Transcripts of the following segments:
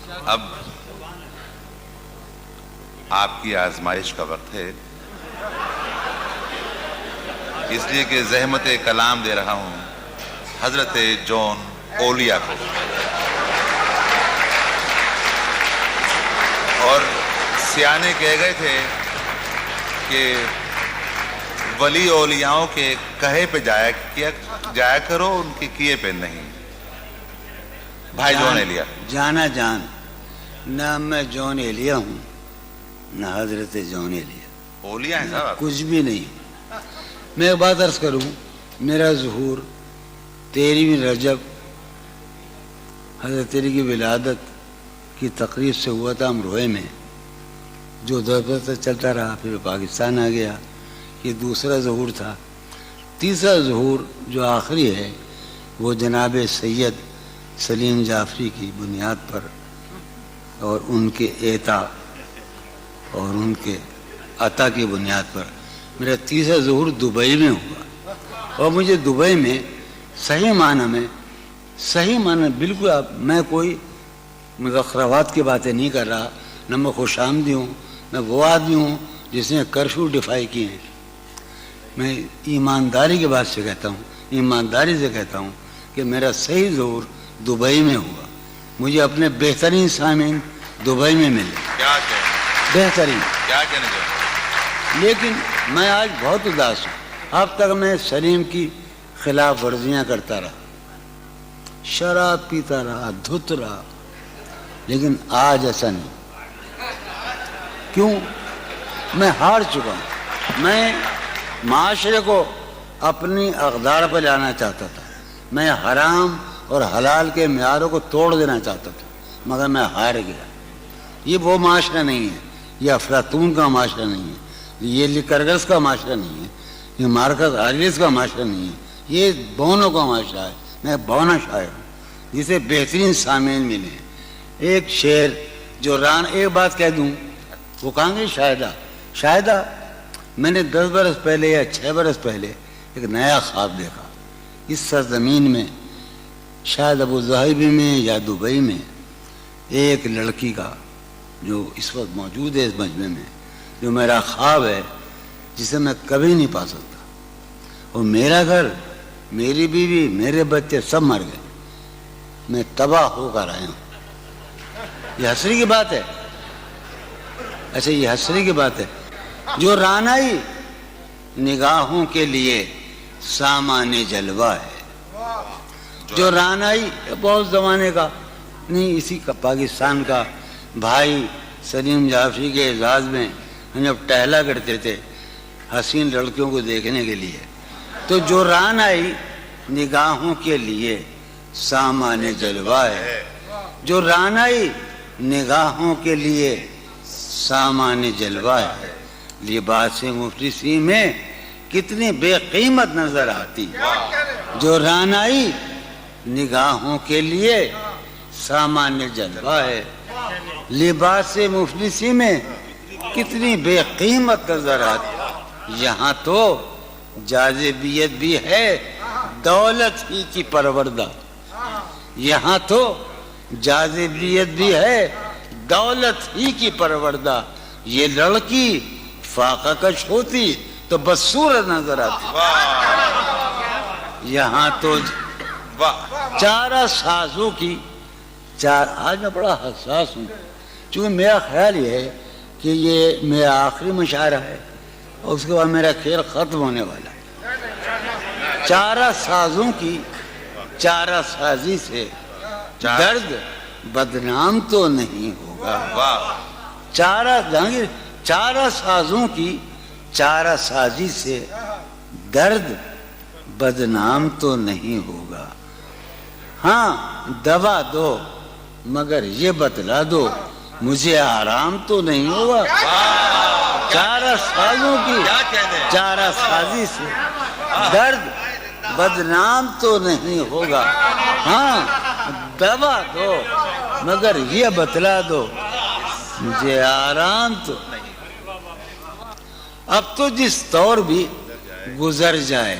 اب آپ کی آزمائش کا وقت ہے، اس لیے کہ زحمت کلام دے رہا ہوں حضرت جون اولیا کو، اور سیانے کہہ گئے تھے کہ ولی اولیاؤں کے کہے پہ جایا کرو، ان کے کیے پہ نہیں۔ بھائی جون ایلیا، جانا جان، نہ میں جون ایلیا ہوں نہ حضرت جون ایلیا، اولیاء ہیں صاحب، کچھ بھی نہیں۔ میں ایک بات عرض کروں، میرا ظہور 13ویں رجب حضرت علی کی ولادت کی تقریب سے ہوا تھا امروہے میں، جو دور تک چلتا رہا، پھر پاکستان آ گیا۔ یہ دوسرا ظہور تھا۔ تیسرا ظہور جو آخری ہے وہ جناب سید سلیم جعفری کی بنیاد پر اور ان کے اعطا اور ان کے عطا کی بنیاد پر میرا تیسرا ظہور دبئی میں ہوا، اور مجھے دبئی میں صحیح معنی بالکل، میں کوئی مذخرفات کی باتیں نہیں کر رہا، نہ میں خوش آمدی ہوں، میں وہ آدمی ہوں جس نے کرفیو ڈیفائی کیے ہیں۔ میں ایمانداری کی بات سے کہتا ہوں، ایمانداری سے کہتا ہوں کہ میرا صحیح ظہور دبئی میں ہوا۔ مجھے اپنے بہترین سامعین دبئی میں ملے، بہترین، کیا کہنا چاہتے؟ لیکن میں آج بہت اداس ہوں۔ اب تک میں سلیم کی خلاف ورزیاں کرتا رہا، شراب پیتا رہا، دھت رہا، لیکن آج ایسا نہیں۔ کیوں؟ میں ہار چکا ہوں۔ میں معاشرے کو اپنی اقدار پر لانا چاہتا تھا، میں حرام اور حلال کے معیاروں کو توڑ دینا چاہتا تھا، مگر میں ہار گیا۔ یہ وہ معاشرہ نہیں ہے، یہ افلاطون کا معاشرہ نہیں ہے، یہ لیکرگس کا معاشرہ نہیں ہے، یہ مارکس آریس کا معاشرہ نہیں ہے، یہ بونوں کا معاشرہ ہے۔ میں بونا شاعر ہوں جسے بہترین سامعین ملے ہیں۔ ایک شعر جو ایک بات کہہ دوں، وہ کہاں گے شاہدہ، میں نے 10 برس پہلے یا 6 برس پہلے ایک نیا خواب دیکھا۔ اس سرزمین میں، شاید ابو ظہبی میں یا دبئی میں، ایک لڑکی کا جو اس وقت موجود ہے اس مجمع میں، جو میرا خواب ہے، جسے میں کبھی نہیں پا سکتا۔ اور میرا گھر، میری بیوی، میرے بچے سب مر گئے، میں تباہ ہو کر آیا ہوں۔ یہ حسری کی بات ہے، اچھا یہ حسری کی بات ہے۔ جو رانائی نگاہوں کے لیے سامان جلوہ ہے، جو رانائی بہت زمانے کا نہیں، اسی کا پاکستان کا بھائی سلیم جعفری کے اعزاز میں ہم جب ٹہلا کرتے تھے حسین لڑکیوں کو دیکھنے کے لیے، تو جو رانائی نگاہوں کے لیے سامان جلوہ ہے، جو رانائی نگاہوں کے لیے سامان جلوہ ہے، لباس مفلسی میں کتنی بے قیمت نظر آتی، جو رانائی نگاہوں کے لیے سامان جلوہ ہے، لباس مفلسی میں کتنی بے قیمت نظر آتی۔ یہاں تو جاذبیت بھی ہے دولت ہی کی پروردہ، یہاں تو جاذبیت بھی ہے دولت ہی کی پروردہ۔ یہ لڑکی فاقہ کش ہوتی تو بدصورت نظر آتی۔ یہاں تو چارہ سازوں کی آج میں بڑا حساس ہوں، چونکہ میرا خیال یہ ہے کہ یہ میرا آخری مشاعرہ ہے اور اس کے بعد میرا کھیل ختم ہونے والا ہے۔ چارہ سازوں کی چارہ سازی سے درد بدنام تو نہیں ہوگا، چارہ سازوں کی چارہ سازی سے درد بدنام تو نہیں ہوگا۔ ہاں دوا دو مگر یہ بتلا دو مجھے آرام تو نہیں ہوگا۔ چارہ سازوں کی چارہ سازی سے درد بدنام تو نہیں ہوگا۔ ہاں دوا دو مگر یہ بتلا دو مجھے آرام تو نہیں۔ اب تو جس طور بھی گزر جائے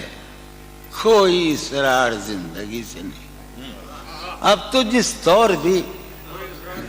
کوئی اسرار زندگی سے نہیں، اب تو جس طور بھی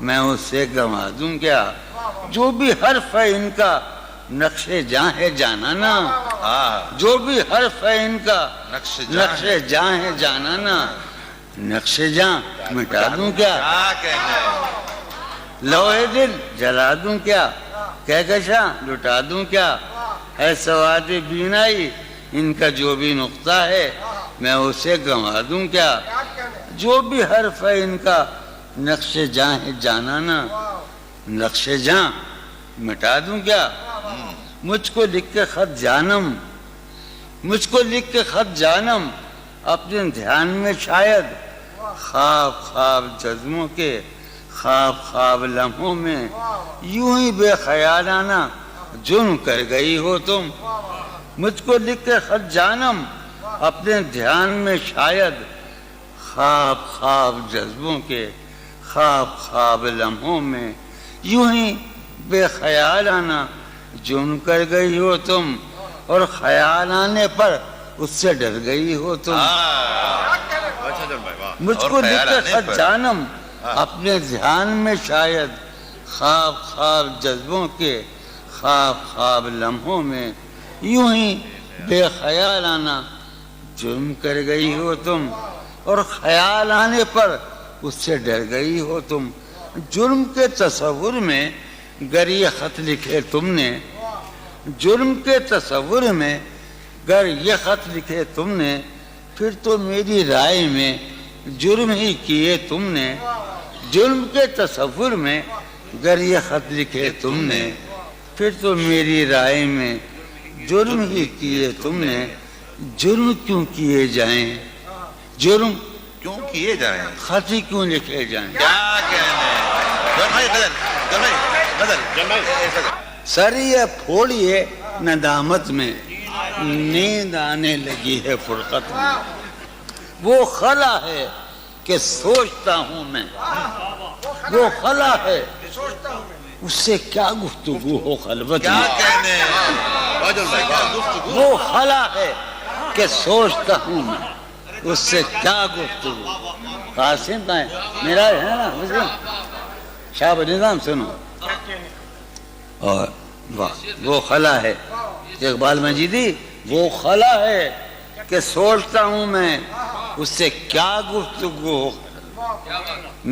میں اسے گنوا دوں کیا؟ جو بھی حرف ہے ان کا نقش جاں ہے جانانا، جو بھی حرف ہے ان کا نقش جاں ہے جانانا، نقش جاں مٹا دوں کیا؟ لوہے دل جلا دوں کیا؟ کہکشاں لٹا دوں کیا؟ ہے سواد بینائی ان کا جو بھی نقطہ ہے میں اسے گنوا دوں کیا؟ جو بھی حرف ہے ان کا نقش جاں ہے جانانا، نقش جاں مٹا دوں کیا؟ مجھ کو لکھ کے خط جانم، مجھ کو لکھ کے خط جانم اپنے دھیان میں شاید، خواب خواب جذبوں کے خواب خواب لمحوں میں یوں ہی بے خیالانہ جرم کر گئی ہو تم۔ مجھ کو لکھ کے خط جانم اپنے دھیان میں شاید، خواب خواب جذبوں کے خواب خواب لمحوں میں یوں ہی بے خیالانہ جرم کر گئی ہو تم، اور خیال آنے پر اس سے ڈر گئی ہو تم۔ مجھ کو لکھ کے خط جانم اپنے دھیان میں شاید، خواب خواب جذبوں کے خواب خواب لمحوں میں یوں ہی بے خیالانہ جرم کر گئی ہو تم، اور خیال آنے پر اس سے ڈر گئی ہو تم۔ جرم کے تصور میں گر یہ خط لکھے تم نے، جرم کے تصور میں گر یہ خط لکھے تم نے، پھر تو میری رائے میں جرم ہی کیے تم نے۔ جرم کے تصور میں گر یہ خط لکھے تم نے، پھر تو میری رائے میں جرم ہی کیے تم نے۔ جرم کیوں کیے جائیں، جرم کیوں کیے جائیں، خط ہی کیوں لکھے جائیں؟ کیا کہنے سر یہ پھوڑیے ندامت میں، نیند آنے لگی ہے فرقت میں، وہ خلا ہے کہ سوچتا ہوں میں، وہ خلا ہے اس سے کیا گفتگو ہو خلوت کیا میں، کہنے وہ خلا ہے کہ سوچتا ہوں میں، اس سے کیا گفتگو۔ قاسم کا ہے میرا ہے نا مسلم شاہ نظام سنو، اور وہ خلا ہے اقبال مجیدی، وہ خلا ہے کہ سوچتا ہوں میں، اس سے کیا گفتگو ہو۔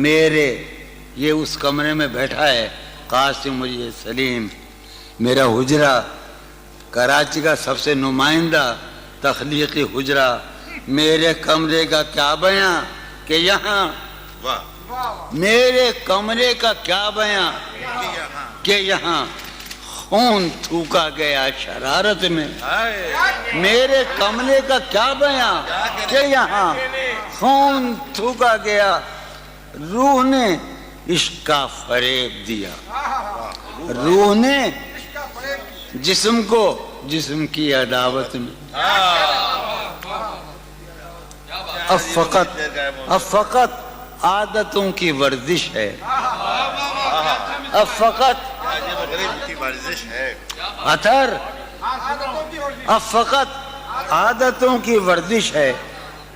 میرے یہ اس کمرے میں بیٹھا ہے قاسم مجید سلیم، میرا حجرہ کراچی کا سب سے نمائندہ تخلیقی حجرہ، میرے کمرے کا کیا بیاں کہ یہاں، میرے کمرے کا کیا بیاں کہ یہاں خون تھوکا گیا شرارت میں، میرے کمرے کا کیا بیاں کہ یہاں خون تھوکا گیا، روح نے عشق کا فریب دیا، روح نے جسم کو جسم کی عداوت میں۔ اب فقط عادتوں کی ورزش ہے، اب فقط اتھر، اب فقط عادتوں کی ورزش ہے،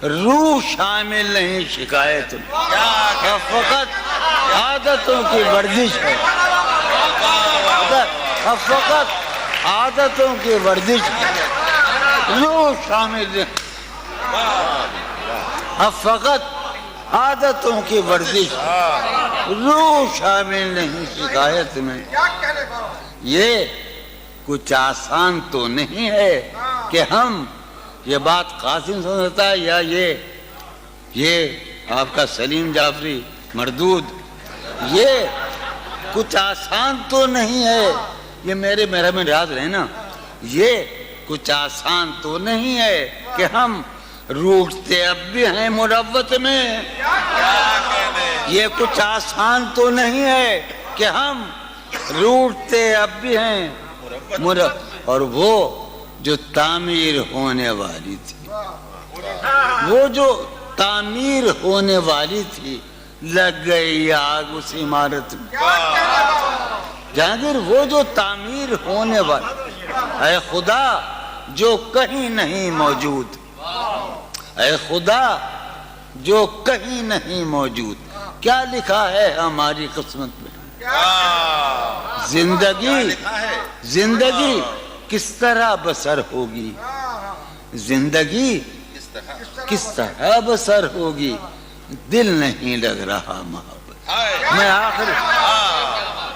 روح شامل نہیں شکایت میں، اب فقط عادتوں کی ورزش ہے، اب فقط عادتوں کی ورزش ہے، روح شامل نہیں، اب فقط عادتوں کی ورزش، روح شامل نہیں شکایت میں۔ یہ کچھ آسان تو نہیں ہے کہ ہم، یہ بات قاسم سمجھتا ہے یا یہ آپ کا سلیم جعفری مردود، یہ کچھ آسان تو نہیں ہے، یہ میرے میں یاد رہے نا، یہ کچھ آسان تو نہیں ہے کہ ہم روٹتے اب بھی ہیں مروت میں، یہ کچھ آسان تو نہیں ہے کہ ہم روٹتے اب بھی ہیں اور وہ جو تعمیر ہونے والی تھی، وہ جو تعمیر ہونے والی تھی لگ گئی آگ اس عمارت میں۔ جہانگیر وہ جو تعمیر ہونے والی، اے خدا جو کہیں نہیں موجود، اے خدا جو کہیں نہیں موجود، کیا لکھا ہے ہماری قسمت میں؟ زندگی زندگی کس طرح بسر ہوگی؟ زندگی کس طرح بسر ہوگی؟ دل نہیں لگ رہا محبت. میں آخر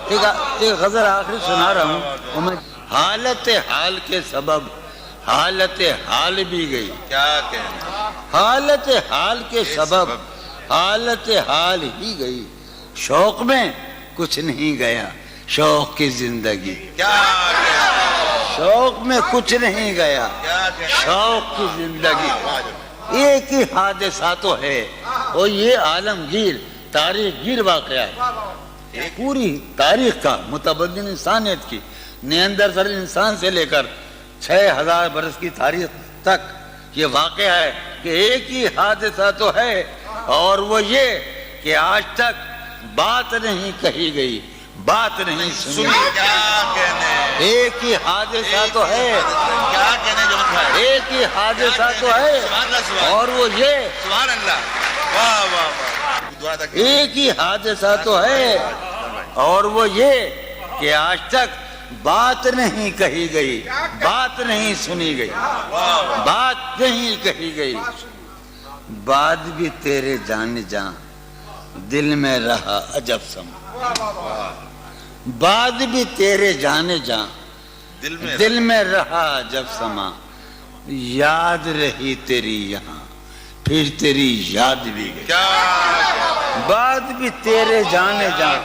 ایک غزل آخری سنا رہا ہوں. میں حالت حال کے سبب حالت حال بھی گئی. کیا کہنا. حالت حال کے سبب حالت حال ہی گئی. شوق میں کچھ نہیں گیا شوق کی زندگی. کیا شوق میں کچھ نہیں گیا شوق کی زندگی. ایک ہی حادثہ تو ہے اور یہ عالمگیر تاریخ گیر واقعہ ہے. پوری تاریخ کا متبدل انسانیت کی نیاندرتال انسان سے لے کر 6000 برس کی تاریخ تک یہ واقعہ ہے کہ ایک ہی حادثہ تو ہے اور وہ یہ کہ آج تک بات نہیں کہی گئی بات نہیں سنی. کیا کہنے. ایک ہی حادثہ تو ہے کیا کہنے جو ہے. ایک ہی حادثہ تو ہے اور وہ یہ سبحان اللہ. واہ واہ واہ. دعا تک ایک ہی حادثہ تو ہے اور وہ یہ کہ آج تک بات نہیں کہی گئی بات نہیں سنی گئی بات نہیں کہی گئی. بات بھی تیرے جان جان دل میں رہا عجب سما. بات بھی تیرے جانے جان دل میں رہا عجب سما. یاد رہی تیری یہاں پھر تیری یاد بھی گئی. بات بھی تیرے جانے جان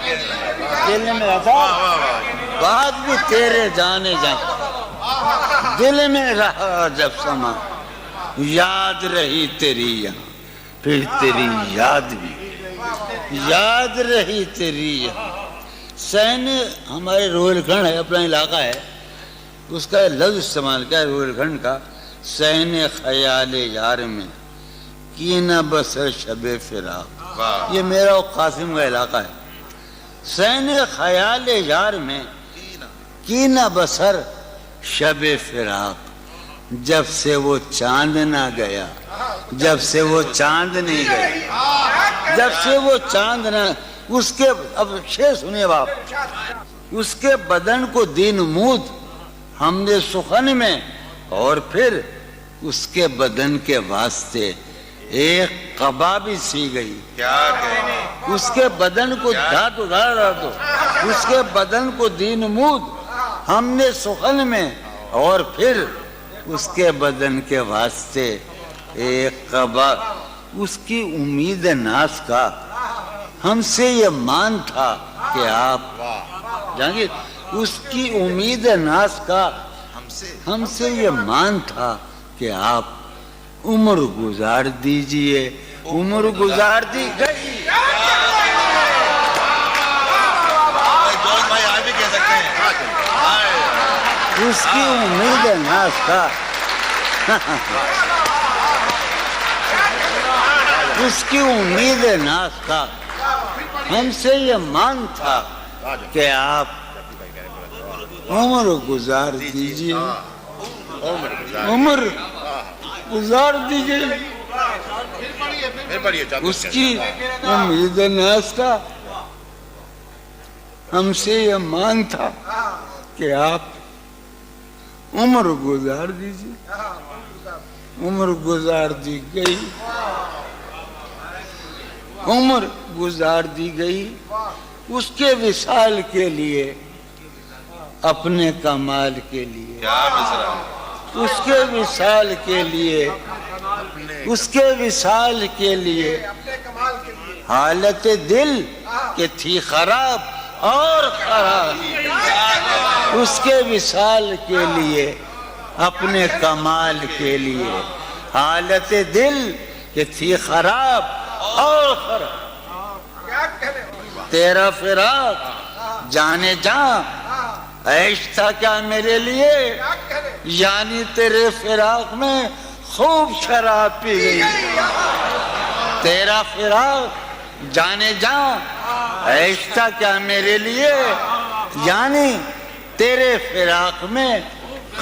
دل میں رہا بات بھی تیرے جانے جان دل میں رہا جب سما. یاد رہی تیری یہاں پھر تیری یاد بھی یاد رہی تیری یہاں. سین ہمارے روہیل کھنڈ ہے اپنا علاقہ ہے اس کا لفظ استعمال کیا روہیل کھنڈ کا. سین خیال یار میں کی نہ بسر شب فراق. یہ میرا و قاسم کا علاقہ ہے. سین خیال یار میں کی نہ بسر شب فراق. جب سے وہ چاند نہ گیا جب سے وہ چاند نہیں گیا جب سے وہ چاند نہ اس کے اب شعر سنیے باپ. اس کے بدن کو دین مود ہم نے سخن میں اور پھر اس کے بدن کے واسطے ایک قبا بھی سی گئی. کیا کہنے. اس کے بدن کو دھات ادھار رہا دو اس کے بدن کو دین مود ہم نے سخن میں اور پھر اس کے بدن کے واسطے ایک قبا. اس کی امید ناز کا ہم سے یہ مان تھا کہ آپ جانگیر اس کی امید ناز کا ہم سے یہ مان تھا کہ آپ عمر گزار دیجئے. عمر گزار دی گئی. بھائی آپ بھی کہہ سکتے ہیں. اس کی امید ناز کا اس کی امید ناز کا ہم سے یہ مان تھا کہ آپ عمر گزار دیجئے. عمر گزار دیجئے. اس کی امید ناز کا ہم سے یہ مان تھا کہ آپ عمر گزار دیجئے. عمر گزار دی گئی. عمر گزار دی گئی. اس کے وصال کے لیے اپنے کمال کے لیے اس کے وصال کے لیے اس کے وصال کے لیے حالت دل کہ تھی خراب اور خراب. اس کے وصال کے لیے اپنے کمال کے لیے حالت دل کہ تھی خراب اور خراب. تیرا فراق جانے جاں عیش تھا کیا میرے لیے یعنی تیرے فراق میں خوب شراب پی گئی. تیرا فراق جانے جاں عیش تھا کیا میرے لیے یعنی تیرے فراق میں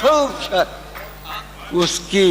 خوب شراب. اس کی